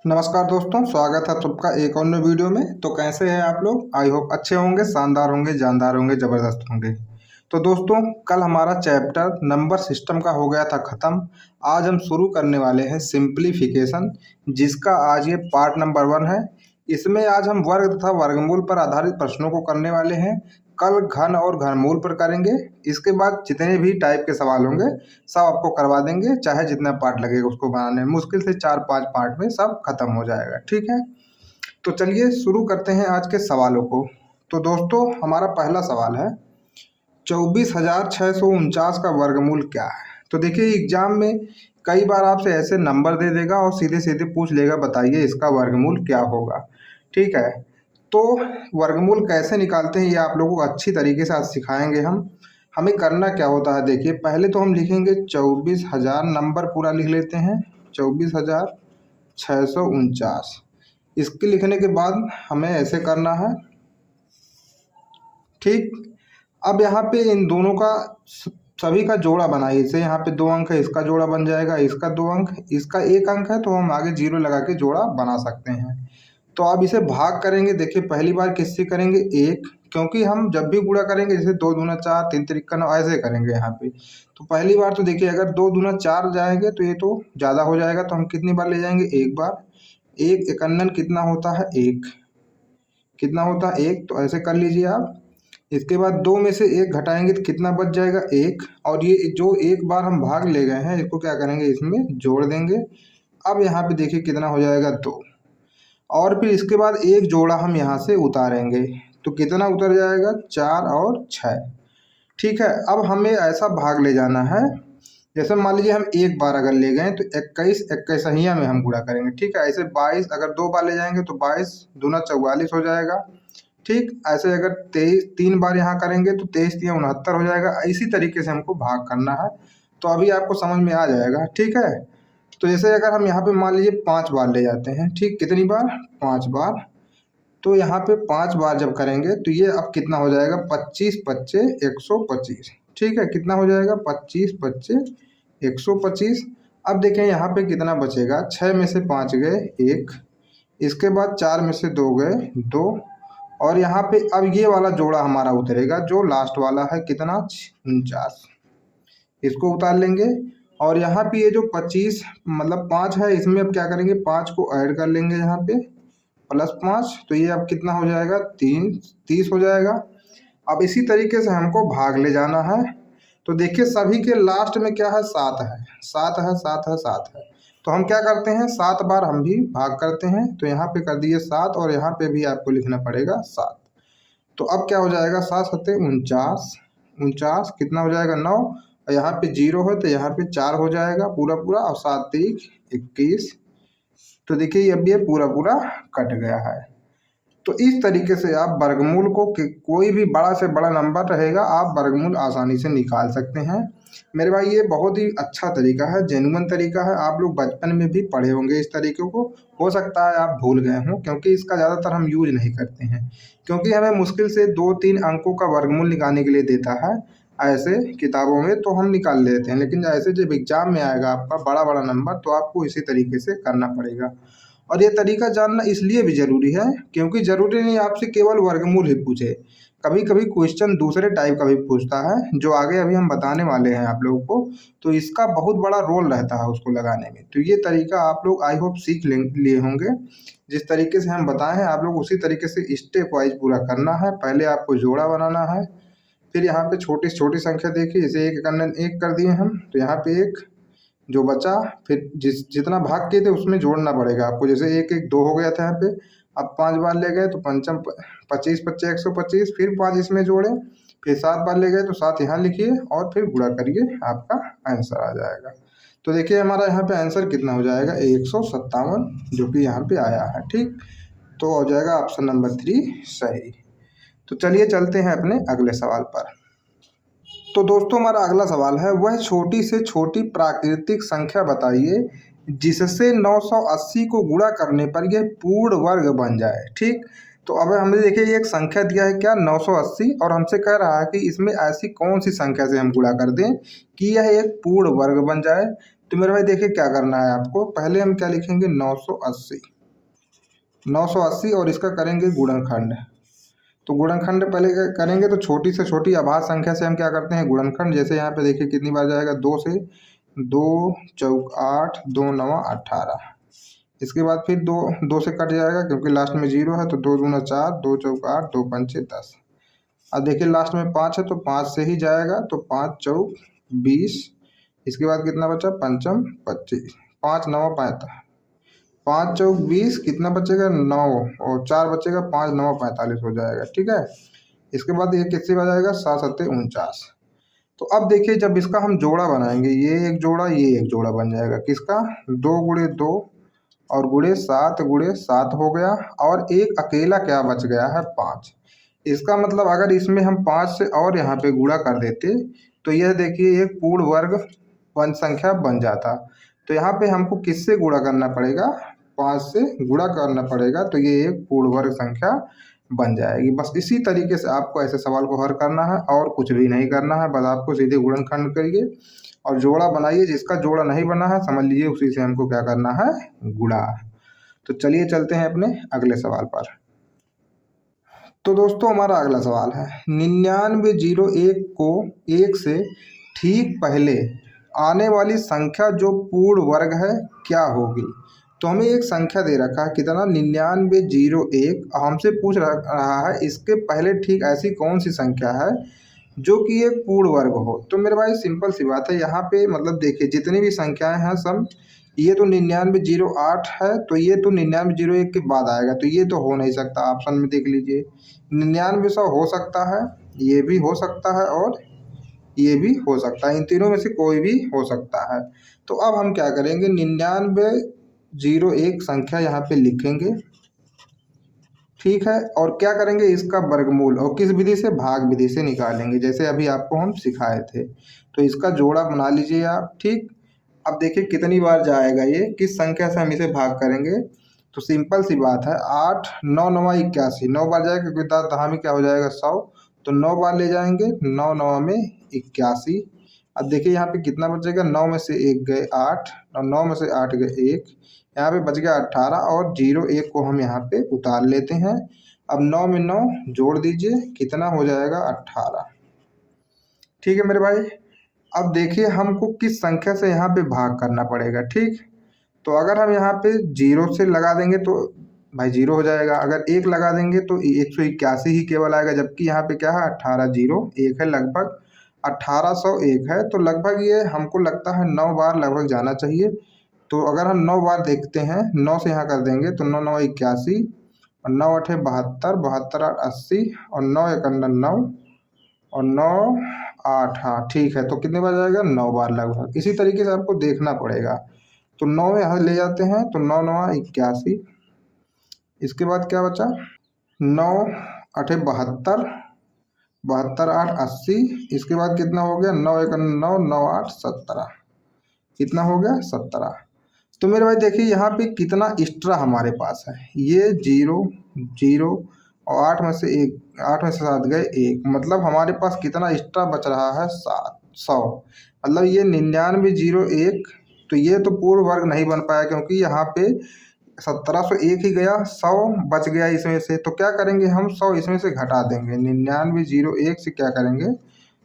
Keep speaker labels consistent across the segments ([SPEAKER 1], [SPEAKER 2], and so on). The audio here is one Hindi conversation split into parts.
[SPEAKER 1] नमस्कार दोस्तों, स्वागत है आप सबका एक और नए वीडियो में। तो कैसे हैं आप लोग? आई होप अच्छे होंगे, शानदार होंगे, जानदार होंगे, ज़बरदस्त होंगे। तो दोस्तों, कल हमारा चैप्टर नंबर सिस्टम का हो गया था ख़त्म। आज हम शुरू करने वाले हैं सिंप्लीफिकेशन, जिसका आज ये पार्ट नंबर 1 है। इसमें आज हम वर्ग तथा वर्गमूल पर आधारित प्रश्नों को करने वाले हैं। कल घन और घनमूल पर करेंगे। इसके बाद जितने भी टाइप के सवाल होंगे सब आपको करवा देंगे, चाहे जितना पार्ट लगेगा उसको बनाने में। मुश्किल से 4-5 पार्ट में सब खत्म हो जाएगा, ठीक है। तो चलिए शुरू करते हैं आज के सवालों को। तो दोस्तों, हमारा पहला सवाल है 24,649 का वर्गमूल क्या है। तो देखिए, एग्जाम में कई बार आपसे ऐसे नंबर दे देगा और सीधे सीधे पूछ लेगा बताइए इसका वर्गमूल क्या होगा, ठीक है। तो वर्गमूल कैसे निकालते हैं ये आप लोगों को अच्छी तरीके से आज सिखाएंगे हम। हमें करना क्या होता है, देखिए पहले तो हम लिखेंगे 24,000, नंबर पूरा लिख लेते हैं 24,649। इसके लिखने के बाद हमें ऐसे करना है, ठीक। अब यहाँ पे इन दोनों का सभी का जोड़ा बनाइए। जैसे यहाँ पे 2 अंक है, इसका जोड़ा बन जाएगा, इसका 2 अंक, इसका 1 अंक है, तो हम आगे 0 लगा के जोड़ा बना सकते हैं। तो अब इसे भाग करेंगे। देखिए पहली बार किससे करेंगे, 1, क्योंकि हम जब भी गुणा करेंगे जैसे 2 दूना 4, 3 तिरिक्का 9 ऐसे करेंगे यहाँ पे। तो पहली बार तो देखिए अगर 2 दूना 4 जाएंगे तो ये तो ज़्यादा हो जाएगा, तो हम कितनी बार ले जाएंगे, 1 बार। 1 एकन्नन कितना होता है, 1, कितना होता है 1, तो ऐसे कर लीजिए आप। इसके बाद 2 में से 1 घटाएंगे तो कितना बच जाएगा, 1। और ये जो 1 बार हम भाग ले गए हैं इसको क्या करेंगे, इसमें जोड़ देंगे। अब यहाँ पे देखिए कितना हो जाएगा, 2। और फिर इसके बाद एक जोड़ा हम यहाँ से उतारेंगे तो कितना उतर जाएगा, 4 और 6, ठीक है। अब हमें ऐसा भाग ले जाना है, जैसे मान लीजिए हम 1 बार अगर ले गए तो 21 इक्कीसहिया में हम गुणा करेंगे, ठीक है। ऐसे 22 अगर 2 बार ले जाएंगे तो 22 दूना 44 हो जाएगा, ठीक। ऐसे अगर 23 3 बार यहाँ करेंगे तो 23 तिया 69 हो जाएगा। इसी तरीके से हमको भाग करना है, तो अभी आपको समझ में आ जाएगा, ठीक है। तो जैसे अगर हम यहाँ पे मान लीजिए 5 बार ले जाते हैं, ठीक, कितनी बार, 5 बार। तो यहाँ पे 5 बार जब करेंगे तो ये अब कितना हो जाएगा, 25 पच्चे 125, ठीक है। कितना हो जाएगा, 25 पच्चे 125। अब देखें यहाँ पे कितना बचेगा, 6 में से 5 गए 1, इसके बाद 4 में से 2 गए 2, और यहाँ पे अब ये वाला जोड़ा हमारा उतरेगा जो लास्ट वाला है, कितना, 49, इसको उतार लेंगे। और यहाँ पे ये जो 25 मतलब 5 है, इसमें अब क्या करेंगे, 5 को ऐड कर लेंगे यहाँ पे, +5, तो ये अब कितना हो जाएगा, 30 हो जाएगा। अब इसी तरीके से हमको भाग ले जाना है। तो देखिए सभी के लास्ट में क्या है, 7 है, 7 है, 7 है, 7 है। तो हम क्या करते हैं, 7 बार हम भी भाग करते हैं। तो यहाँ पे कर दिए 7, और यहाँ पे भी आपको लिखना पड़ेगा 7। तो अब क्या हो जाएगा, 7 सत्ते 49, 49 कितना हो जाएगा, 9। और यहाँ पे 0 है तो यहाँ पे 4 हो जाएगा पूरा पूरा, और 7 3 21। तो देखिए अब ये पूरा पूरा कट गया है। तो इस तरीके से आप वर्गमूल को कोई भी बड़ा से बड़ा नंबर रहेगा आप वर्गमूल आसानी से निकाल सकते हैं। मेरे भाई ये बहुत ही अच्छा तरीका है, जेन्युइन तरीका है। आप लोग बचपन में भी पढ़े होंगे इस तरीके को, हो सकता है आप भूल गए हों, क्योंकि इसका ज़्यादातर हम यूज नहीं करते हैं, क्योंकि हमें मुश्किल से 2-3 अंकों का वर्गमूल निकालने के लिए देता है ऐसे किताबों में, तो हम निकाल लेते हैं। लेकिन ऐसे जब एग्जाम में आएगा आपका बड़ा बड़ा नंबर, तो आपको इसी तरीके से करना पड़ेगा। और ये तरीका जानना इसलिए भी ज़रूरी है क्योंकि ज़रूरी नहीं आपसे केवल वर्गमूल ही पूछे, कभी कभी क्वेश्चन दूसरे टाइप का भी पूछता है, जो आगे अभी हम बताने वाले हैं आप लोगों को। तो इसका बहुत बड़ा रोल रहता है उसको लगाने में। तो ये तरीका आप लोग आई होप सीख लिए होंगे। जिस तरीके से हम बताए हैं आप लोग उसी तरीके से स्टेप वाइज पूरा करना है। पहले आपको जोड़ा बनाना है, फिर यहाँ पे छोटी छोटी संख्या देखिए, जैसे 1 एकन्नन 1 कर दिए हम, तो यहाँ पे 1 जो बचा, फिर जितना भाग किए थे उसमें जोड़ना पड़ेगा आपको। जैसे 1 1 2 हो गया था यहाँ पे, अब 5 बार ले गए तो पंचम 25 पच्चे 125, फिर 5 इसमें जोड़े, फिर 7 बार ले गए तो 7 यहाँ लिखिए और फिर गुणा करिए, आपका आंसर आ जाएगा। तो देखिए हमारा यहाँ पे आंसर कितना हो जाएगा, 157, जो कि यहाँ पे आया है, ठीक। तो हो जाएगा ऑप्शन नंबर 3 सही। तो चलिए चलते हैं अपने अगले सवाल पर। तो दोस्तों हमारा अगला सवाल है, वह छोटी से छोटी प्राकृतिक संख्या बताइए जिससे 980 को गुणा करने पर यह पूर्ण वर्ग बन जाए, ठीक। तो अब हमने देखिए ये एक संख्या दिया है क्या, 980, और हमसे कह रहा है कि इसमें ऐसी कौन सी संख्या से हम गुणा कर दें कि यह एक पूर्ण वर्ग बन जाए। तो मेरे भाई देखिए क्या करना है आपको, पहले हम क्या लिखेंगे, 980, 980 और इसका करेंगे गुणनखंड। तो गुणनखंड पहले करेंगे तो छोटी से छोटी अभाज्य संख्या से हम क्या करते हैं गुणनखंड। जैसे यहाँ पे देखिए कितनी बार जाएगा, 2 से, 2 चौक 8, 2 नवा 18। इसके बाद फिर 2 से कट जाएगा क्योंकि लास्ट में 0 है, तो 2 दूना 4, 2 चौक 8, 2 पंचे 10। अब देखिए लास्ट में 5 है तो 5 से ही जाएगा, तो 5 चौक 20। इसके बाद कितना बचा, पंचम 25, 5 नवा 45, 5 चौक 20, कितना बचेगा 9, और 4 बचेगा, 5 नवा 45 हो जाएगा। ठीक है। इसके बाद ये किससे बजाएगा, 7 सत्ते 49। तो अब देखिए जब इसका हम जोड़ा बनाएंगे, ये एक जोड़ा ये एक जोड़ा बन जाएगा किसका, 2 गुणे 2 और गुणे 7 गुणे 7 हो गया, और एक अकेला क्या बच गया है, 5। इसका मतलब अगर इसमें हम 5 से और यहाँ पे गुणा कर देते तो यह देखिए एक पूर्ण वर्ग वन संख्या बन जाता। तो यहाँ पे हमको किससे गुणा करना पड़ेगा, 5 से गुणा करना पड़ेगा, तो ये एक पूर्ण वर्ग संख्या बन जाएगी। बस इसी तरीके से आपको ऐसे सवाल को हल करना है और कुछ भी नहीं करना है। बस आपको सीधे गुणनखंड करिए और जोड़ा बनाइए। जिसका जोड़ा नहीं बना है समझ लीजिए उसी से हमको क्या करना है, गुणा। तो चलिए चलते हैं अपने अगले सवाल पर। तो दोस्तों हमारा अगला सवाल है, 9901 को 1 से ठीक पहले आने वाली संख्या जो पूर्ण वर्ग है क्या होगी। तो हमें एक संख्या दे रखा है कितना, 9901, हमसे पूछ रहा है इसके पहले ठीक ऐसी कौन सी संख्या है जो कि एक पूर्ण वर्ग हो। तो मेरे भाई सिंपल सी बात है, यहाँ पे मतलब देखिए जितनी भी संख्याएं हैं सब, ये तो 9908 है, तो ये तो 9901 के बाद आएगा, तो ये तो हो नहीं सकता। ऑप्शन में देख लीजिए, 9900 हो सकता है, ये भी हो सकता है और ये भी हो सकता है। इन तीनों में से कोई भी हो सकता है। तो अब हम क्या करेंगे, 9901 संख्या यहाँ पे लिखेंगे। ठीक है। और क्या करेंगे, इसका वर्गमूल और किस विधि से, भाग विधि से निकालेंगे, जैसे अभी आपको हम सिखाए थे। तो इसका जोड़ा बना लीजिए आप। ठीक। अब देखिए कितनी बार जाएगा ये, किस संख्या से हम इसे भाग करेंगे। तो सिंपल सी बात है, 8 9 9 81, 9 बार जाएगा क्योंकि दहा में क्या हो जाएगा 100, तो 9 बार ले जाएंगे, 9 9 में 81। अब देखिए यहाँ पे कितना बचेगा, 9 में से 1 गए 8 और 9 में से 8 गए 1, यहाँ पे बच गया 18 और 0 1 को हम यहाँ पे उतार लेते हैं। अब 9 में 9 जोड़ दीजिए, कितना हो जाएगा 18। ठीक है मेरे भाई। अब देखिए हमको किस संख्या से यहाँ पे भाग करना पड़ेगा। ठीक। तो अगर हम यहाँ पे 0 से लगा देंगे तो भाई 0 हो जाएगा, अगर 1 लगा देंगे तो 181 ही केवल आएगा, जबकि यहाँ पे क्या है 18 0 1 है, लगभग 1801 है। तो लगभग ये हमको लगता है 9 बार लगभग जाना चाहिए। तो अगर हम 9 बार देखते हैं, 9 से यहाँ कर देंगे तो 9 9 81 और 9 8 72, 72 8 80 और 9 1 9 और 9 8, हाँ ठीक है। तो कितने बार जाएगा, 9 बार लगभग। इसी तरीके से आपको देखना पड़ेगा। तो 9 यहाँ ले जाते हैं तो 9 9 81। इसके बाद क्या बचा, 9 8 72, 72 8 80। इसके बाद कितना हो गया, 9 1 9, 9 8 17, कितना हो गया 17। तो मेरे भाई देखिए यहाँ पे कितना एक्स्ट्रा हमारे पास है, ये 0 0 और 8 में से 1, 8 में से 7 गए 1, मतलब हमारे पास कितना एक्स्ट्रा बच रहा है 100। मतलब ये 9901, तो ये तो पूर्ण वर्ग नहीं बन पाया क्योंकि यहाँ पे 1701 ही गया, 100 बच गया इसमें से। तो क्या करेंगे हम, 100 इसमें से घटा देंगे, 9901 से क्या करेंगे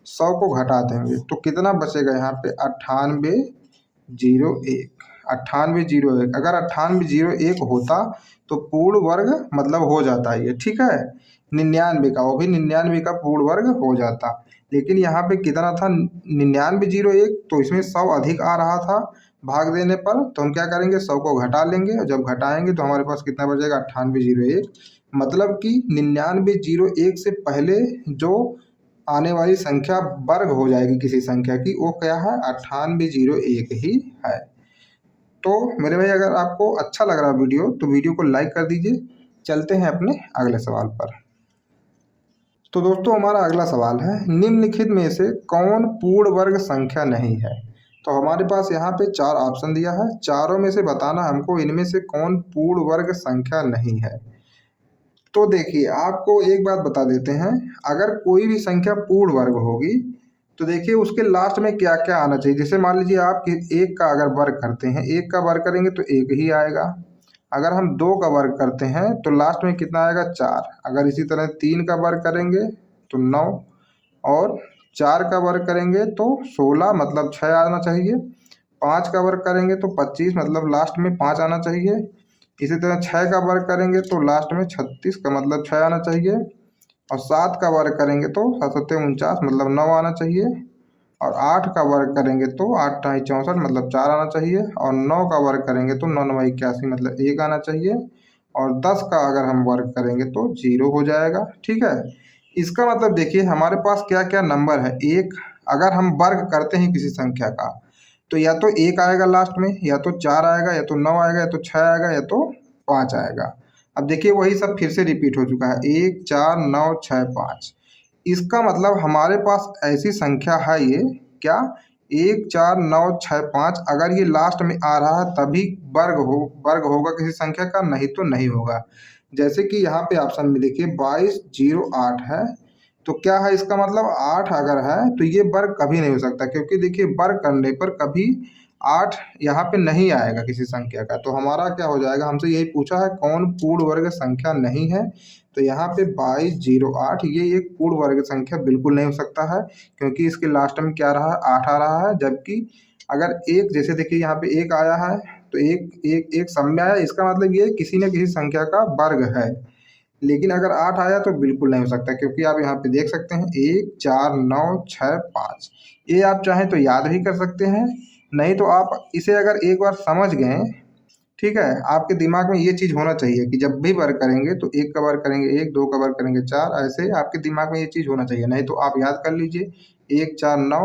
[SPEAKER 1] 100 को घटा देंगे, तो कितना बचेगा यहाँ पे 9801। 9801, अगर 9801 होता तो पूर्ण वर्ग मतलब हो जाता ये। ठीक है। 99 का, वो भी 99 का पूर्ण वर्ग हो जाता, लेकिन यहाँ पे कितना था 9901, तो इसमें 100 अधिक आ रहा था भाग देने पर। तो हम क्या करेंगे, 100 को घटा लेंगे और जब घटाएंगे तो हमारे पास कितना बचेगा 9801। मतलब कि 9901 से पहले जो आने वाली संख्या वर्ग हो जाएगी किसी संख्या की, वो क्या है 9801 ही है। तो मेरे भाई अगर आपको अच्छा लग रहा वीडियो तो वीडियो को लाइक कर दीजिए। चलते हैं अपने अगले सवाल पर। तो दोस्तों हमारा अगला सवाल है, निम्नलिखित में से कौन पूर्ण वर्ग संख्या नहीं है। तो हमारे पास यहाँ पे 4 ऑप्शन दिया है, चारों में से बताना हमको इनमें से कौन पूर्ण वर्ग संख्या नहीं है। तो देखिए आपको एक बात बता देते हैं, अगर कोई भी संख्या पूर्ण वर्ग होगी तो देखिए उसके लास्ट में क्या क्या आना चाहिए। जैसे मान लीजिए आप 1 का अगर वर्ग करते हैं, 1 का वर्ग करेंगे तो 1 ही आएगा। अगर हम 2 का वर्ग करते हैं तो लास्ट में कितना आएगा 4। अगर इसी तरह 3 का वर्ग करेंगे तो 9 और 4 का वर्ग करेंगे तो 16 मतलब 6 आना चाहिए। 5 का वर्ग करेंगे तो 25 मतलब लास्ट में 5 आना चाहिए। इसी तरह 6 का वर्ग करेंगे तो लास्ट में 36 का मतलब 6 आना चाहिए। और 7 का वर्ग करेंगे तो 7 सत्ते 49 मतलब 9 आना चाहिए। और 8 का वर्ग करेंगे तो 8 ढाई 64 मतलब 4 आना चाहिए। और 9 का वर्ग करेंगे तो 9 9 81 मतलब 1 आना चाहिए। और 10 का अगर हम वर्ग करेंगे तो 0 हो जाएगा। ठीक है, इसका मतलब देखिए हमारे पास क्या क्या नंबर है। एक, अगर हम वर्ग करते हैं किसी संख्या का तो या तो 1 आएगा लास्ट में, या तो 4 आएगा, या तो 9 आएगा, या तो 6 आएगा, या तो 5 आएगा। अब देखिए वही सब फिर से रिपीट हो चुका है, 1 4 9 6 5। इसका मतलब हमारे पास ऐसी संख्या है ये, क्या, 1 4 9 6 5। अगर ये लास्ट में आ रहा है तभी वर्ग होगा किसी संख्या का, नहीं तो नहीं होगा। जैसे कि यहाँ पे ऑप्शन में देखिए 2208 है, तो क्या है इसका मतलब 8 अगर है तो ये वर्ग कभी नहीं हो सकता, क्योंकि देखिए वर्ग करने पर कभी 8 यहाँ पे नहीं आएगा किसी संख्या का। तो हमारा क्या हो जाएगा, हमसे यही पूछा है कौन पूर्ण वर्ग संख्या नहीं है। तो यहाँ पे 2208 ये एक पूर्ण वर्ग संख्या बिल्कुल नहीं हो सकता है, क्योंकि इसके लास्ट में क्या रहा है, 8 आ रहा है। जबकि अगर एक, जैसे देखिए यहाँ पे 1 आया है तो एक एक एक सब में आया, इसका मतलब ये किसी न किसी संख्या का वर्ग है। लेकिन अगर 8 आया तो बिल्कुल नहीं हो सकता, क्योंकि आप यहाँ पे देख सकते हैं 1 4 9 6 5। ये आप चाहें तो याद भी कर सकते हैं, नहीं तो आप इसे अगर एक बार समझ गए, ठीक है, आपके दिमाग में ये चीज़ होना चाहिए कि जब भी वर्ग करेंगे तो 1 का वर्ग करेंगे 1, 2 का वर्ग करेंगे 4, ऐसे आपके दिमाग में ये चीज़ होना चाहिए। नहीं तो आप याद कर लीजिए 1 4 9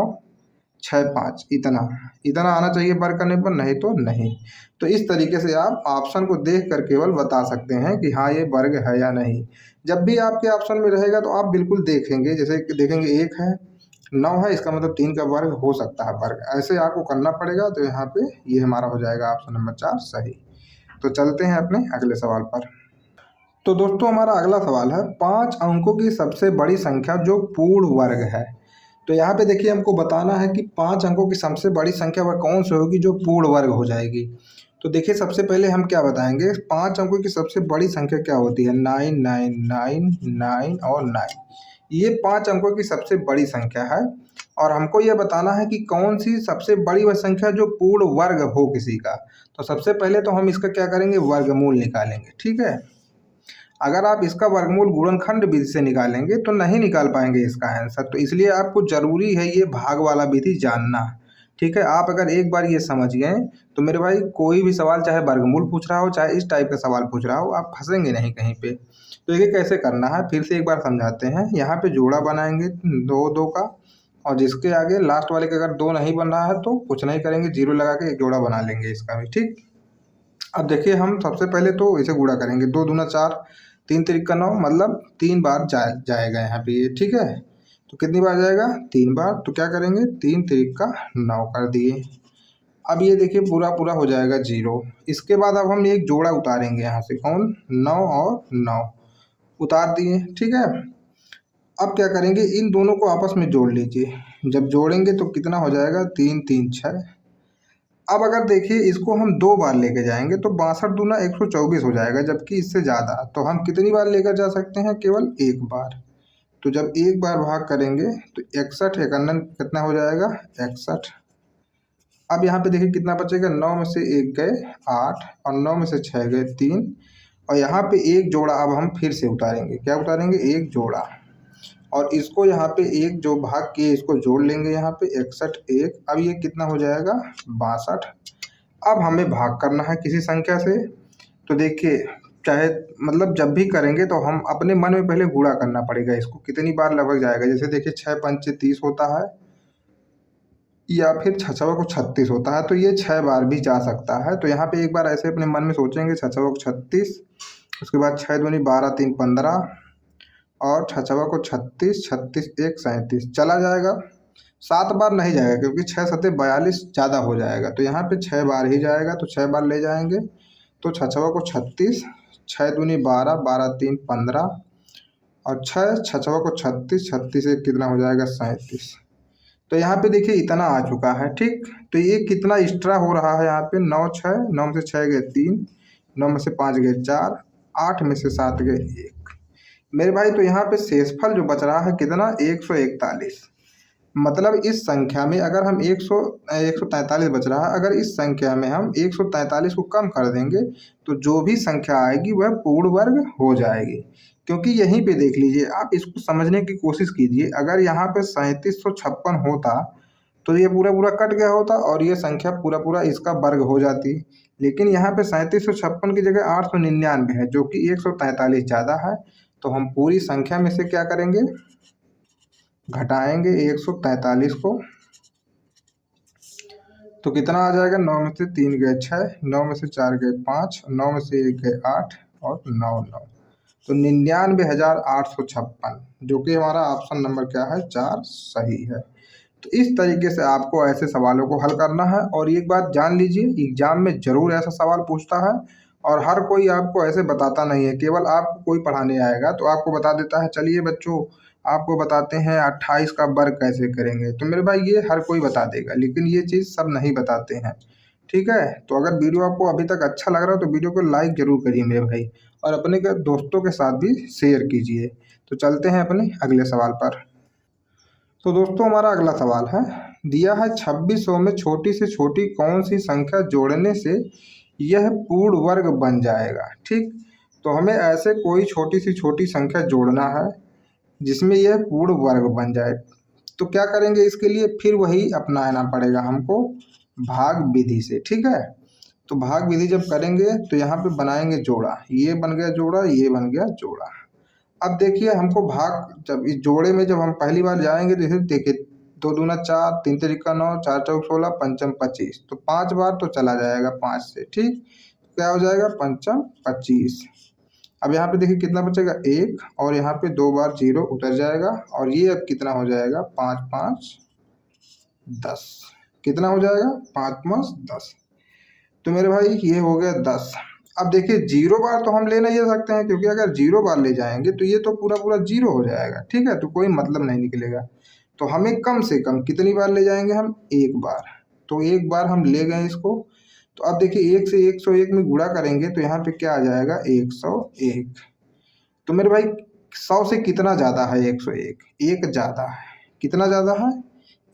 [SPEAKER 1] 6 5, इतना इतना आना चाहिए वर्क करने पर, नहीं तो नहीं। तो इस तरीके से आप ऑप्शन को देख कर केवल बता सकते हैं कि हाँ ये वर्ग है या नहीं। जब भी आपके ऑप्शन में रहेगा तो आप बिल्कुल देखेंगे, जैसे कि देखेंगे 1 है 9 है, इसका मतलब 3 का वर्ग हो सकता है वर्ग, ऐसे आपको करना पड़ेगा। तो यहाँ पे ये हमारा हो जाएगा ऑप्शन नंबर 4 सही। तो चलते हैं अपने अगले सवाल पर। तो दोस्तों हमारा अगला सवाल है 5 अंकों की सबसे बड़ी संख्या जो पूर्ण वर्ग है। तो यहाँ पे देखिए हमको बताना है कि 5 अंकों की सबसे बड़ी संख्या वह कौन सी होगी जो पूर्ण वर्ग हो जाएगी। तो देखिए सबसे पहले हम क्या बताएंगे, 5 अंकों की सबसे बड़ी संख्या क्या होती है, 9 9 9 9 और 9। ये 5 अंकों की सबसे बड़ी संख्या है। और हमको यह बताना है कि कौन सी सबसे बड़ी वह संख्या जो पूर्ण वर्ग हो किसी का। तो सबसे पहले तो हम इसका क्या करेंगे, वर्गमूल निकालेंगे। ठीक है, अगर आप इसका वर्गमूल गुणनखंड विधि से निकालेंगे तो नहीं निकाल पाएंगे इसका आंसर। तो इसलिए आपको जरूरी है ये भाग वाला विधि जानना। ठीक है, आप अगर एक बार ये समझ गए तो मेरे भाई कोई भी सवाल, चाहे वर्गमूल पूछ रहा हो चाहे इस टाइप का सवाल पूछ रहा हो, आप फंसेंगे नहीं कहीं पे। तो ये कैसे करना है फिर से एक बार समझाते हैं। यहाँ पे जोड़ा बनाएंगे दो दो का, और जिसके आगे लास्ट वाले का अगर 2 नहीं बन रहा है तो कुछ नहीं करेंगे, 0 लगा के एक जोड़ा बना लेंगे इसका भी। ठीक, अब देखिए हम सबसे पहले तो इसे गुणा करेंगे, 2 दूना 4, 3 तिरिक का 9 मतलब 3 बार जाएगा यहाँ पे ये। ठीक है, तो कितनी बार जाएगा, 3 बार। तो क्या करेंगे, 3 तिरिक का 9 कर दिए। अब ये देखिए पूरा पूरा हो जाएगा 0। इसके बाद अब हम एक जोड़ा उतारेंगे यहाँ से, कौन, 9 और 9 उतार दिए। ठीक है, अब क्या करेंगे, इन दोनों को आपस में जोड़ लीजिए। जब जोड़ेंगे तो कितना हो जाएगा, 3 3 6। अब अगर देखिए इसको हम 2 बार लेके जाएंगे तो 62 दूना 124 हो जाएगा, जबकि इससे ज़्यादा। तो हम कितनी बार लेकर जा सकते हैं, केवल एक बार। तो जब एक बार भाग करेंगे तो 61 एकन्नन कितना हो जाएगा, 61। अब यहाँ पे देखिए कितना बचेगा, 9 में से 1 गए 8, और 9 में से 6 गए 3। और यहाँ पे एक जोड़ा अब हम फिर से उतारेंगे, क्या उतारेंगे, एक जोड़ा। और इसको यहाँ पे एक जो भाग किए इसको जोड़ लेंगे यहाँ पे, 61 1। अब ये कितना हो जाएगा, 62। अब हमें भाग करना है किसी संख्या से। तो देखिए चाहे मतलब जब भी करेंगे तो हम अपने मन में पहले गुणा करना पड़ेगा इसको, कितनी बार लगभग जाएगा। जैसे देखिए 6 पंचे 30 होता है, या फिर 6 छवा को 36 होता है, तो ये 6 बार भी जा सकता है। तो यहाँ पे एक बार ऐसे अपने मन में सोचेंगे, 6 छवा को 36, उसके बाद 6 दूनी 12 3 15, और 6 छवा को 36, 36 1 37 चला जाएगा। 7 बार नहीं जाएगा क्योंकि 6 सत्ते 42 ज़्यादा हो जाएगा। तो यहाँ पे 6 बार ही जाएगा, तो 6 बार ले जाएंगे। तो 6 छवा को 36, 6 दूनी 12 12 3 15, और 6 6 छवा को 36, 36 एक कितना हो जाएगा, 37। तो यहाँ पे देखिए इतना आ चुका है। ठीक, तो ये कितना एक्स्ट्रा हो रहा है यहाँ पे, 9 6, 9 में से 6 गए 3, 9 में से 5 गए 4, 8 में से 7 गए 1। मेरे भाई तो यहाँ पे शेषफल जो बच रहा है कितना, 141। मतलब इस संख्या में अगर हम 143 बच रहा है, अगर इस संख्या में हम 143 को कम कर देंगे तो जो भी संख्या आएगी वह पूर्ण वर्ग हो जाएगी। क्योंकि यहीं पे देख लीजिए, आप इसको समझने की कोशिश कीजिए, अगर यहाँ पे 3756 होता तो ये पूरा पूरा कट गया होता और ये संख्या पूरा पूरा इसका वर्ग हो जाती। लेकिन यहाँ पे 3756 की जगह 899 है, जो कि 143 ज़्यादा है। तो हम पूरी संख्या में से क्या करेंगे, घटाएंगे 143 को। तो कितना आ जाएगा, 9 में से 3 गए 6, 9 में से 4 गए 5, 9 में से 1 गए 8 और 9 9, तो 99,856, जो कि हमारा ऑप्शन नंबर क्या है, 4 सही है। तो इस तरीके से आपको ऐसे सवालों को हल करना है। और एक बात जान लीजिए, एग्जाम में ज़रूर ऐसा सवाल पूछता है और हर कोई आपको ऐसे बताता नहीं है। केवल आपको कोई पढ़ाने आएगा तो आपको बता देता है, चलिए बच्चों आपको बताते हैं 28 का वर्ग कैसे करेंगे। तो मेरे भाई ये हर कोई बता देगा, लेकिन ये चीज़ सब नहीं बताते हैं। ठीक है, तो अगर वीडियो आपको अभी तक अच्छा लग रहा है तो वीडियो को लाइक जरूर करिए मेरे भाई, और अपने के दोस्तों के साथ भी शेयर कीजिए। तो चलते हैं अपने अगले सवाल पर। तो दोस्तों हमारा अगला सवाल है, दिया है 2600 में छोटी से छोटी कौन सी संख्या जोड़ने से यह पूर्ण वर्ग बन जाएगा। ठीक, तो हमें ऐसे कोई छोटी सी छोटी संख्या जोड़ना है जिसमें यह पूर्ण वर्ग बन जाए। तो क्या करेंगे, इसके लिए फिर वही अपनाना पड़ेगा हमको, भाग विधि से। ठीक है, तो भाग विधि जब करेंगे तो यहाँ पे बनाएंगे जोड़ा, ये बन गया जोड़ा, ये बन गया जोड़ा। अब देखिए हमको भाग, जब इस जोड़े में जब हम पहली बार जाएंगे तो इसे देखिए, 2 दूना 4, 3 तिरिका 9, 4 चौक 16, पंचम 25, तो 5 बार तो चला जाएगा 5 से। ठीक, क्या हो जाएगा, पंचम 25। अब यहाँ पे देखिए कितना बचेगा, 1, और यहाँ पे 2 बार 0 उतर जाएगा, और ये अब कितना हो जाएगा, 5 5 10। कितना हो जाएगा, 5 5 10। तो मेरे भाई ये हो गया 10। अब देखिए 0 बार तो हम ले नहीं सकते हैं, क्योंकि अगर 0 बार ले जाएंगे तो ये तो पूरा पूरा 0 हो जाएगा। ठीक है, तो कोई मतलब नहीं निकलेगा। तो हमें कम से कम कितनी बार ले जाएंगे हम, 1 बार। तो 1 बार हम ले गए इसको। तो अब देखिए 1 से 101 में गुणा करेंगे तो यहाँ पे क्या आ जाएगा, 101। तो मेरे भाई 100 से कितना ज़्यादा है, 101, एक ज़्यादा है। कितना ज़्यादा है,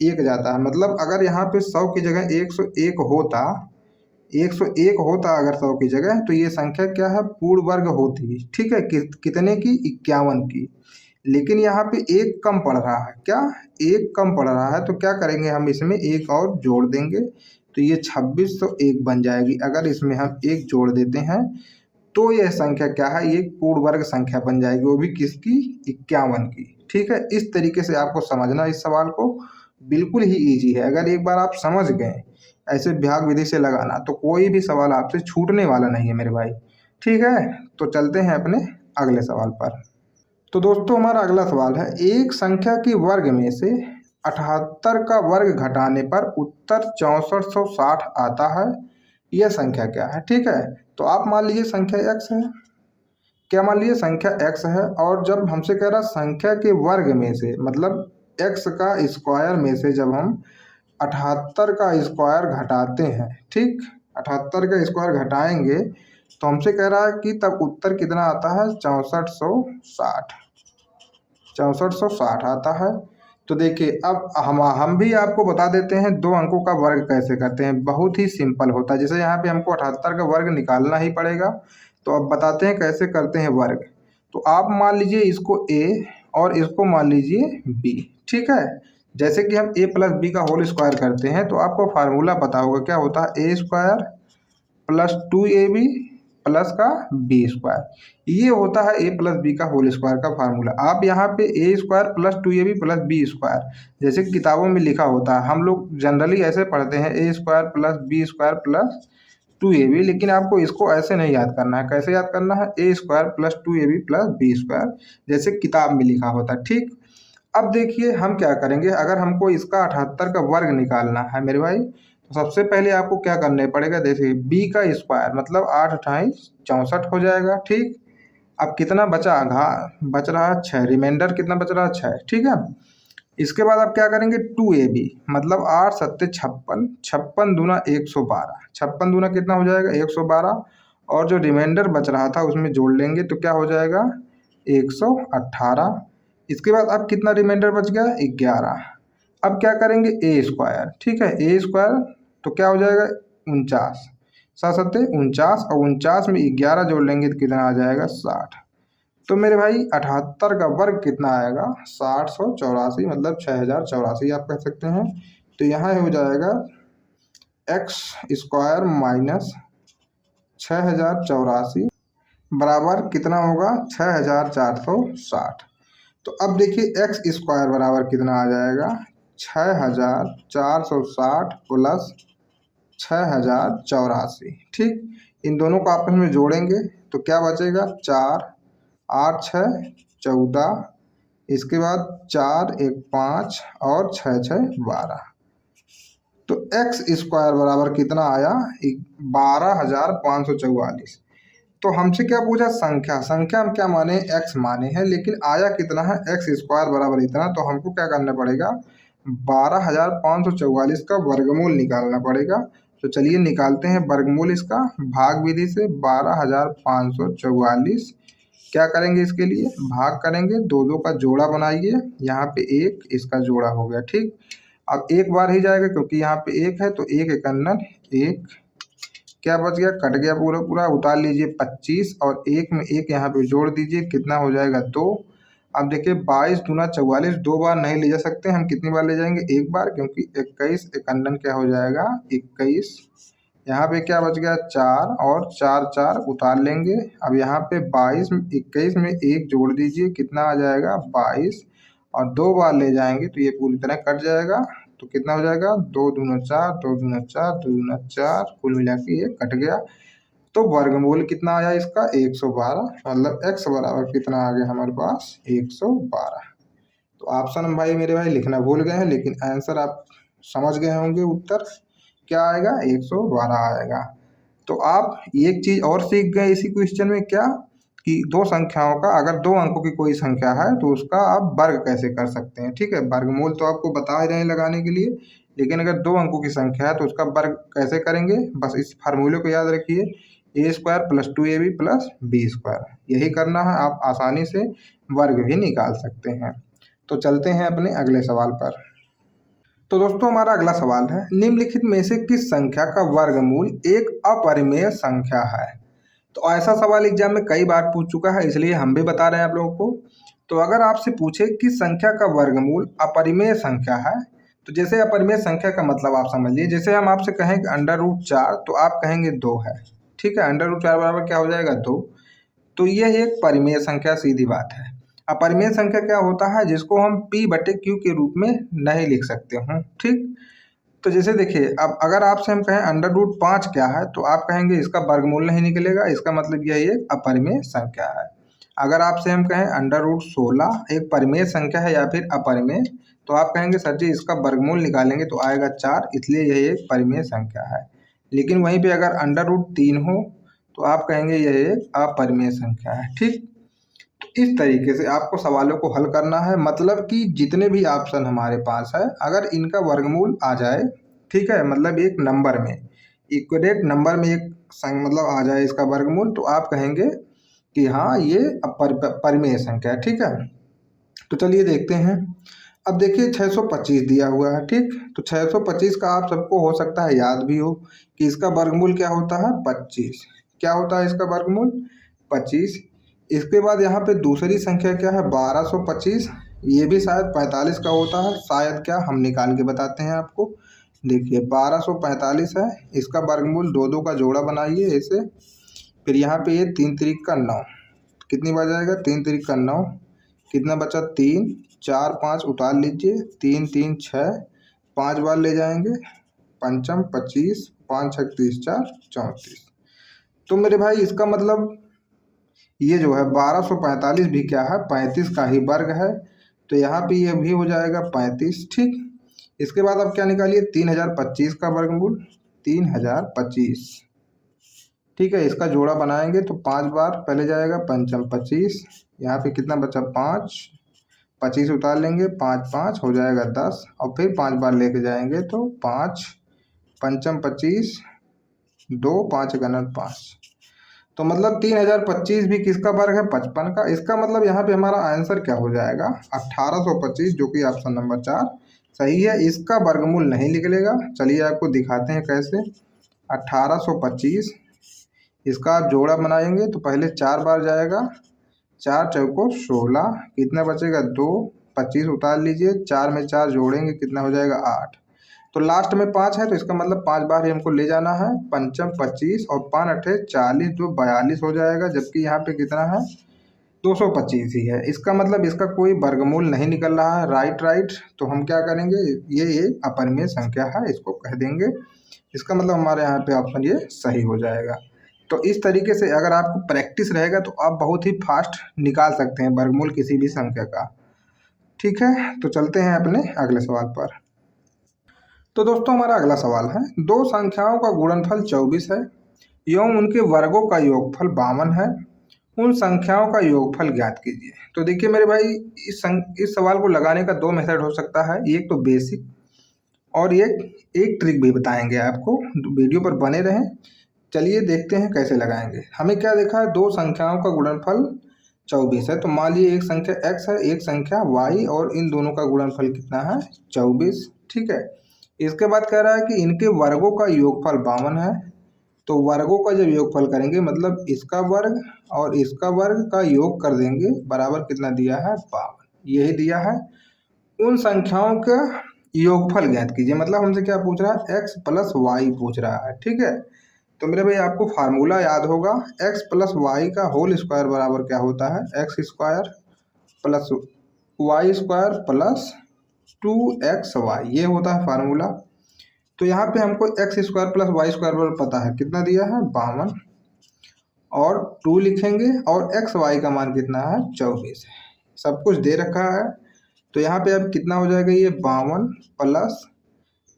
[SPEAKER 1] एक ज़्यादा है। मतलब अगर यहाँ पे 100 की जगह 101 होता, 101 होता अगर 100 की जगह, तो ये संख्या क्या है, पूर्ण वर्ग होती। ठीक है, कितने की, 51 की। लेकिन यहाँ पे एक कम पड़ रहा है, क्या, एक कम पड़ रहा है। तो क्या करेंगे, हम इसमें एक और जोड़ देंगे तो ये 2601 बन जाएगी। अगर इसमें हम एक जोड़ देते हैं तो यह संख्या क्या है, ये पूर्ण वर्ग संख्या बन जाएगी, वो भी किसकी, 51 की। ठीक है, इस तरीके से आपको समझना इस सवाल को, बिल्कुल ही ईजी है। अगर एक बार आप समझ गए ऐसे भाग विधि से लगाना, तो कोई भी सवाल आपसे छूटने वाला नहीं है मेरे भाई। ठीक है, तो चलते हैं अपने अगले सवाल पर। तो दोस्तों हमारा अगला सवाल है, एक संख्या के वर्ग में से 78 का वर्ग घटाने पर उत्तर 6460 आता है, यह संख्या क्या है। ठीक है, तो आप मान लीजिए संख्या x है, क्या मान लीजिए संख्या x है, और जब हमसे कह रहा संख्या के वर्ग में से, मतलब x का स्क्वायर में से जब हम 78 का स्क्वायर घटाते हैं, ठीक, 78 का स्क्वायर घटाएंगे तो हमसे कह रहा है कि तब उत्तर कितना आता है, 6460, 6460 आता है। तो देखिए अब हम भी आपको बता देते हैं दो अंकों का वर्ग कैसे करते हैं। बहुत ही सिंपल होता है, जैसे यहाँ पे हमको 78 का वर्ग निकालना ही पड़ेगा। तो अब बताते हैं कैसे करते हैं वर्ग। तो आप मान लीजिए इसको a और इसको मान लीजिए b। ठीक है, जैसे कि हम a प्लस बी का होल स्क्वायर करते हैं तो आपको फार्मूला पता होगा, क्या होता है, a square plus 2ab plus का बी स्क्वायर। ये होता है ए प्लस बी का होल स्क्वायर का फार्मूला। आप यहाँ पे A square plus 2ab plus B square, जैसे किताबों में लिखा होता है, हम लोग जनरली ऐसे पढ़ते हैं A square plus B square plus 2ab, लेकिन आपको इसको ऐसे नहीं याद करना है। कैसे याद करना है, A square plus 2ab plus B square, जैसे किताब में लिखा होता है। ठीक, अब देखिए हम क्या करेंगे, अगर हमको इसका 78 का वर्ग निकालना है मेरे भाई, तो सबसे पहले आपको क्या करने पड़ेगा, देखिए b का स्क्वायर मतलब 8 28 64 हो जाएगा। ठीक, अब कितना बचा, बच रहा है 6, रिमाइंडर कितना बच रहा है, 6। ठीक है, इसके बाद आप क्या करेंगे, 2ab मतलब 8 7 56, 56 दूना 112, 56 दूना कितना हो जाएगा, 112, और जो रिमाइंडर बच रहा था उसमें जोड़ लेंगे तो क्या हो जाएगा 118। इसके बाद अब कितना रिमाइंडर बच गया 11। अब क्या करेंगे ए स्क्वायर, ठीक है, ए स्क्वायर तो क्या हो जाएगा 49, 7 7 49 और 49 में 11 जोड़ लेंगे तो कितना आ जाएगा 60। तो मेरे भाई 78 का वर्ग कितना आएगा 6084, मतलब 6084 आप कह सकते हैं। तो यहाँ हो जाएगा एक्स स्क्वायर माइनस 6084 बराबर कितना होगा 6460। तो अब देखिए एक्स स्क्वायर बराबर कितना आ जाएगा 6460 प्लस 6084, ठीक। इन दोनों को आपस में जोड़ेंगे तो क्या बचेगा 4 8 6 14, इसके बाद 4 1 5 और 6 6 12। तो एक्स स्क्वायर बराबर कितना आया 12544। तो हमसे क्या पूछा संख्या, संख्या हम क्या माने एक्स माने हैं, लेकिन आया कितना है एक्स स्क्वायर बराबर इतना। तो हमको क्या करना पड़ेगा 12544 का वर्गमूल निकालना पड़ेगा। तो चलिए निकालते हैं वर्गमूल इसका भाग विधि से। 12544 क्या करेंगे इसके लिए भाग करेंगे, दो दो का जोड़ा बनाइए, यहाँ पे एक इसका जोड़ा हो गया, ठीक। अब एक बार ही जाएगा क्योंकि यहाँ पे एक है, तो एक एकन्नन एक, क्या बच गया कट गया पूरा पूरा, उतार लीजिए 25 और एक में एक यहाँ पे जोड़ दीजिए कितना हो जाएगा 2। अब देखिए 22 दूना 44, दो बार नहीं ले जा सकते हम, कितनी बार ले जाएंगे एक बार, क्योंकि 21 एकन्नन क्या हो जाएगा 21। यहाँ पे क्या बच गया 4 और 4 4 उतार लेंगे। अब यहाँ पे 22 21 में एक जोड़ दीजिए कितना आ जाएगा 22, और दो बार ले जाएंगे तो ये पूरी तरह कट जाएगा। तो कितना हो जाएगा 2 दूना 4 2 दूना 4 2 दूना 4, कुल मिला के ये कट गया। तो वर्गमूल कितना आया इसका 112, मतलब x बराबर कितना आ गया हमारे पास 112। तो ऑप्शन भाई मेरे भाई लिखना भूल गए हैं, लेकिन आंसर आप समझ गए होंगे, उत्तर क्या आएगा 112 आएगा। तो आप एक चीज और सीख गए इसी क्वेश्चन में, क्या कि दो संख्याओं का, अगर दो अंकों की कोई संख्या है तो उसका आप वर्ग कैसे कर सकते हैं, ठीक है। वर्गमूल तो आपको बता ही रहे हैं लगाने के लिए, लेकिन अगर दो अंकों की संख्या है तो उसका वर्ग कैसे करेंगे, बस इस फार्मूले को याद रखिए, A square plus 2ab plus B square, यही करना है, आप आसानी से वर्ग भी निकाल सकते हैं। तो चलते हैं अपने अगले सवाल पर। तो दोस्तों हमारा अगला सवाल है, निम्नलिखित में से किस संख्या का वर्गमूल एक अपरिमेय संख्या है। तो ऐसा सवाल एग्जाम में कई बार पूछ चुका है, इसलिए हम भी बता रहे हैं आप लोगों को। तो अगर आपसे पूछे किस संख्या का वर्गमूल अपरिमेय संख्या है, तो जैसे अपरिमेय संख्या का मतलब आप समझ लीजिए, जैसे हम आपसे कहें कि √4 तो आप कहेंगे 2 है, ठीक है, √4 बराबर क्या हो जाएगा 2। तो यह एक परिमेय संख्या, सीधी बात है। अपरिमेय संख्या क्या होता है, जिसको हम p/q के रूप में नहीं लिख सकते हों, ठीक। तो जैसे देखिए, अब अगर आपसे हम कहें √5 क्या है, तो आप कहेंगे इसका वर्गमूल नहीं निकलेगा, इसका मतलब यह एक अपरिमेय संख्या है। अगर आपसे हम कहें √16 एक परिमेय संख्या है या फिर अपरिमेय, तो आप कहेंगे सर जी इसका वर्गमूल निकालेंगे तो आएगा 4, इसलिए यह एक परिमेय संख्या है। लेकिन वहीं पे अगर √3 हो तो आप कहेंगे यह एक अपरिमेय संख्या है, ठीक। इस तरीके से आपको सवालों को हल करना है, मतलब कि जितने भी ऑप्शन हमारे पास है अगर इनका वर्गमूल आ जाए, ठीक है, मतलब एक नंबर में इक्विडेट नंबर में एक मतलब आ जाए इसका वर्गमूल, तो आप कहेंगे कि हाँ ये परिमेय संख्या है, ठीक है। तो चलिए देखते हैं। अब देखिए 625 दिया हुआ है, ठीक। तो 625 का आप सबको हो सकता है याद भी हो कि इसका वर्गमूल क्या होता है 25। क्या होता है इसका वर्गमूल 25। इसके बाद यहाँ पे दूसरी संख्या क्या है 1225, ये भी शायद 45 का होता है, शायद क्या हम निकाल के बताते हैं आपको। देखिए 1245 है, इसका वर्गमूल दो दो का जोड़ा बनाइए ऐसे, फिर यहाँ पे ये 3 त्रिक का 9, कितनी बार जाएगा 3 त्रिक का 9, कितना बचा 3 4 5 उतार लीजिए, 3 3 6, 5 बार ले जाएंगे, पंचम 25 5 6 30 4 34। तो मेरे भाई इसका मतलब ये जो है 1245 भी क्या है 35 का ही वर्ग है, तो यहाँ पे ये भी हो जाएगा 35, ठीक। इसके बाद अब क्या निकालिए 3025 का वर्गमूल 3025, ठीक है। इसका जोड़ा बनाएंगे तो 5 बार पहले जाएगा, पंचम 25, यहाँ पे कितना बचा 5, 25 उतार लेंगे, 5 5 हो जाएगा 10, और फिर 5 बार लेके जाएंगे तो 5 पंचम 25 2 5 गणन 5। तो मतलब 3025 भी किसका वर्ग है, 55 का। इसका मतलब यहाँ पे हमारा आंसर क्या हो जाएगा, 1825, जो कि ऑप्शन नंबर 4 सही है। इसका वर्गमूल नहीं निकलेगा। चलिए आपको दिखाते हैं कैसे। 1825 इसका आप जोड़ा बनाएंगे तो पहले 4 बार जाएगा, 4 चौको 16, कितना बचेगा 2, 25 उतार लीजिए, 4 में 4 जोड़ेंगे कितना हो जाएगा 8, तो लास्ट में 5 है तो इसका मतलब 5 बार ही हमको ले जाना है। पंचम 25 और 5 अठे 40, जो 42 हो जाएगा, जबकि यहाँ पे कितना है 225 ही है। इसका मतलब इसका कोई वर्गमूल नहीं निकल रहा है। राइट राइट, तो हम क्या करेंगे, ये एक अपरिमेय संख्या है, इसको कह देंगे। इसका मतलब हमारे यहाँ पे ऑप्शन ये सही हो जाएगा। तो इस तरीके से अगर आपको प्रैक्टिस रहेगा तो आप बहुत ही फास्ट निकाल सकते हैं वर्गमूल किसी भी संख्या का। ठीक है, तो चलते हैं अपने अगले सवाल पर। तो दोस्तों हमारा अगला सवाल है, दो संख्याओं का गुणनफल 24 है एवं उनके वर्गों का योगफल 52 है, उन संख्याओं का योगफल ज्ञात कीजिए। तो देखिए मेरे भाई, इस सवाल को लगाने का दो मेथड हो सकता है, एक तो बेसिक और एक ट्रिक भी बताएंगे आपको, वीडियो पर बने रहें। चलिए देखते हैं कैसे लगाएंगे। हमें क्या देखा है, दो संख्याओं का गुणनफल 24 है, तो मान लीजिए एक संख्या x है, एक संख्या y, और इन दोनों का गुणनफल कितना है 24। ठीक है, इसके बाद कह रहा है कि इनके वर्गों का योगफल 52 है। तो वर्गों का जब योगफल करेंगे मतलब इसका वर्ग और इसका वर्ग का योग कर देंगे, बराबर कितना दिया है 52, यही दिया है। उन संख्याओं का योगफल ज्ञात कीजिए, मतलब हमसे क्या पूछ रहा है, x प्लस वाई पूछ रहा है। ठीक है, तो मेरे भाई आपको फार्मूला याद होगा, x प्लस वाई का होल स्क्वायर बराबर क्या होता है, X square plus Y square plus 2xy, ये होता है फार्मूला। तो यहाँ पे हमको X square plus Y square बराबर पता है कितना दिया है 52, और 2 लिखेंगे, और एक्स वाई का मान कितना है 24 है, सब कुछ दे रखा है। तो यहाँ पे अब कितना हो जाएगा, ये 52 प्लस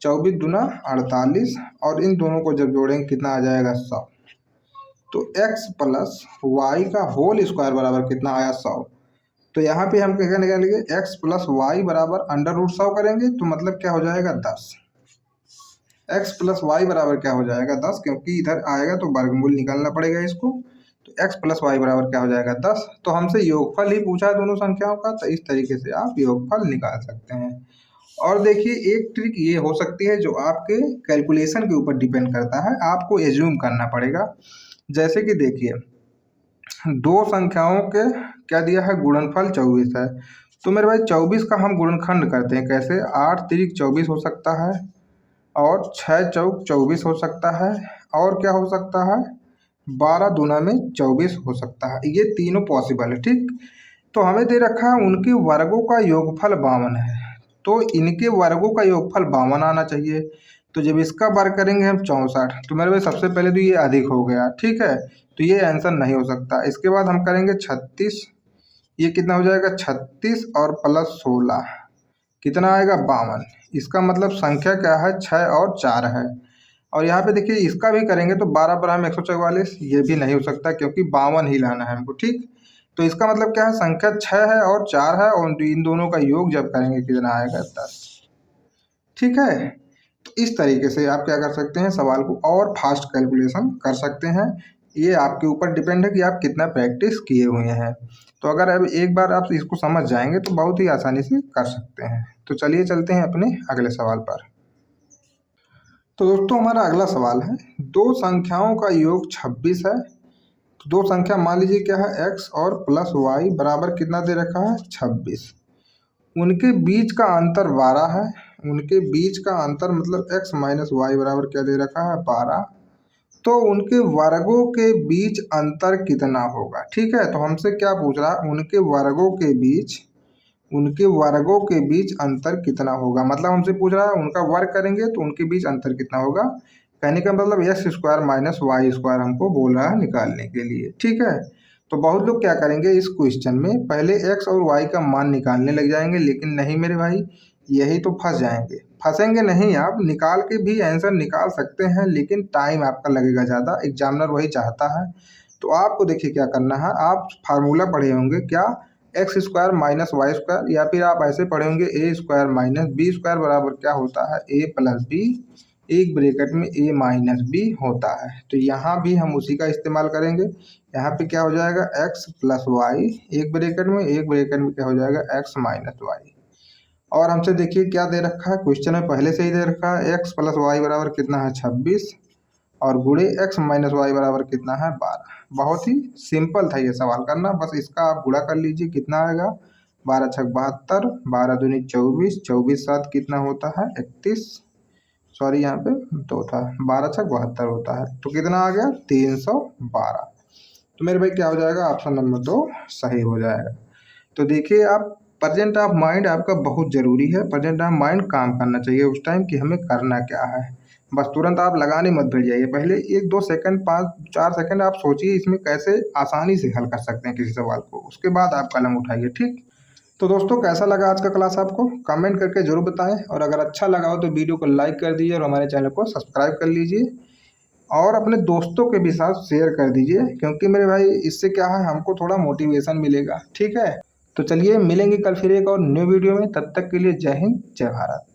[SPEAKER 1] 24 दूना 48, और इन दोनों को जब जोड़ेंगे कितना आ जाएगा 100। तो x प्लस वाई का होल स्क्वायर बराबर कितना आया 100। तो यहाँ पे हम क्या निकालेंगे, x प्लस वाई बराबर अंडर रूट 100 करेंगे, तो मतलब क्या हो जाएगा 10। x प्लस वाई बराबर क्या हो जाएगा 10, क्योंकि इधर आएगा तो वर्गमूल निकालना पड़ेगा इसको। तो x प्लस वाई बराबर क्या हो जाएगा 10। तो हमसे योगफल ही पूछा है दोनों संख्याओं का, तो इस तरीके से आप योगफल निकाल सकते हैं। और देखिए एक ट्रिक ये हो सकती है जो आपके कैलकुलेशन के ऊपर डिपेंड करता है, आपको एज्यूम करना पड़ेगा। जैसे कि देखिए दो संख्याओं के क्या दिया है, गुणनफल 24 है। तो मेरे भाई 24 का हम गुणनखंड करते हैं कैसे, 8 तिरिक 24 हो सकता है, और 6 चौक 24 हो सकता है, और क्या हो सकता है 12 दूना में 24 हो सकता है, ये तीनों पॉसिबल है। ठीक, तो हमें दे रखा है उनके वर्गों का योगफल 52 है, तो इनके वर्गों का योगफल 52 आना चाहिए। तो जब इसका वर्ग करेंगे हम 64, तो मेरे भाई सबसे पहले तो ये अधिक हो गया। ठीक है, तो ये आंसर नहीं हो सकता। इसके बाद हम करेंगे 36, ये कितना हो जाएगा 36 और प्लस 16 कितना आएगा 52। इसका मतलब संख्या क्या है 6 और 4 है। और यहाँ पे देखिए इसका भी करेंगे तो 12 बराम 144, ये भी नहीं हो सकता क्योंकि 52 ही लाना है हमको। ठीक, तो इसका मतलब क्या है, संख्या 6 है और 4 है, और इन दोनों का योग जब करेंगे कितना आएगा 10। ठीक है, तो इस तरीके से आप क्या कर सकते हैं, सवाल को और फास्ट कैलकुलेशन कर सकते हैं। ये आपके ऊपर डिपेंड है कि आप कितना प्रैक्टिस किए हुए हैं। तो अगर अब एक बार आप इसको समझ जाएंगे तो बहुत ही आसानी से कर सकते हैं। तो चलिए चलते हैं अपने अगले सवाल पर। तो दोस्तों हमारा अगला सवाल है, दो संख्याओं का योग 26 है। तो दो संख्या मान लीजिए क्या है, x और प्लस वाई बराबर कितना दे रखा है 26, उनके बीच का अंतर 12 है। उनके बीच का अंतर मतलब x माइनस वाई बराबर क्या दे रखा है 12। तो उनके वर्गों के बीच अंतर कितना होगा। ठीक है, तो हमसे क्या पूछ रहा है, उनके वर्गों के बीच अंतर कितना होगा, मतलब हमसे पूछ रहा है उनका वर्ग करेंगे तो उनके बीच अंतर कितना होगा। कहने का मतलब X square minus Y square हमको बोल रहा है निकालने के लिए। ठीक है, तो बहुत लोग क्या करेंगे इस क्वेश्चन में, पहले एक्स और वाई का मान निकालने लग जाएंगे, लेकिन नहीं मेरे भाई, यही तो फंस जाएंगे। फंसेंगे नहीं, आप निकाल के भी आंसर निकाल सकते हैं, लेकिन टाइम आपका लगेगा ज़्यादा, एग्जामिनर वही चाहता है। तो आपको देखिए क्या करना है, आप फार्मूला पढ़े होंगे क्या, X square minus Y square, या फिर आप ऐसे पढ़े होंगे A square minus B square बराबर क्या होता है ए प्लस बी। एक ब्रैकेट में a माइनस बी होता है। तो यहाँ भी हम उसी का इस्तेमाल करेंगे। यहाँ पे क्या हो जाएगा x प्लस वाई, एक ब्रैकेट में क्या हो जाएगा x माइनस वाई। और हमसे देखिए क्या दे रखा है, क्वेश्चन में पहले से ही दे रखा है x प्लस वाई बराबर कितना है 26 और गुणे x माइनस वाई बराबर कितना है 12। बहुत ही सिंपल था ये सवाल करना, बस इसका आप गुणा कर लीजिए कितना आएगा 12 छक 72, 12 दूनी 24, 24 सात कितना होता है 31, सॉरी यहाँ पे दो था, 12 छक 72 होता है। तो कितना आ गया 312। तो मेरे भाई क्या हो जाएगा ऑप्शन नंबर 2 सही हो जाएगा। तो देखिए आप प्रेजेंट ऑफ माइंड आपका बहुत ज़रूरी है। प्रेजेंट ऑफ माइंड काम करना चाहिए उस टाइम कि हमें करना क्या है। बस तुरंत आप लगाने मत बैठ जाइए, पहले 1-2 सेकंड 5-4 सेकंड आप सोचिए इसमें कैसे आसानी से हल कर सकते हैं किसी सवाल को, उसके बाद आप कलम उठाइए। ठीक, तो दोस्तों कैसा लगा आज का क्लास आपको कमेंट करके जरूर बताएं, और अगर अच्छा लगा हो तो वीडियो को लाइक कर दीजिए और हमारे चैनल को सब्सक्राइब कर लीजिए और अपने दोस्तों के भी साथ शेयर कर दीजिए, क्योंकि मेरे भाई इससे क्या है हमको थोड़ा मोटिवेशन मिलेगा। ठीक है, तो चलिए मिलेंगे कल फिर एक और न्यू वीडियो में, तब तक के लिए जय हिंद जय भारत।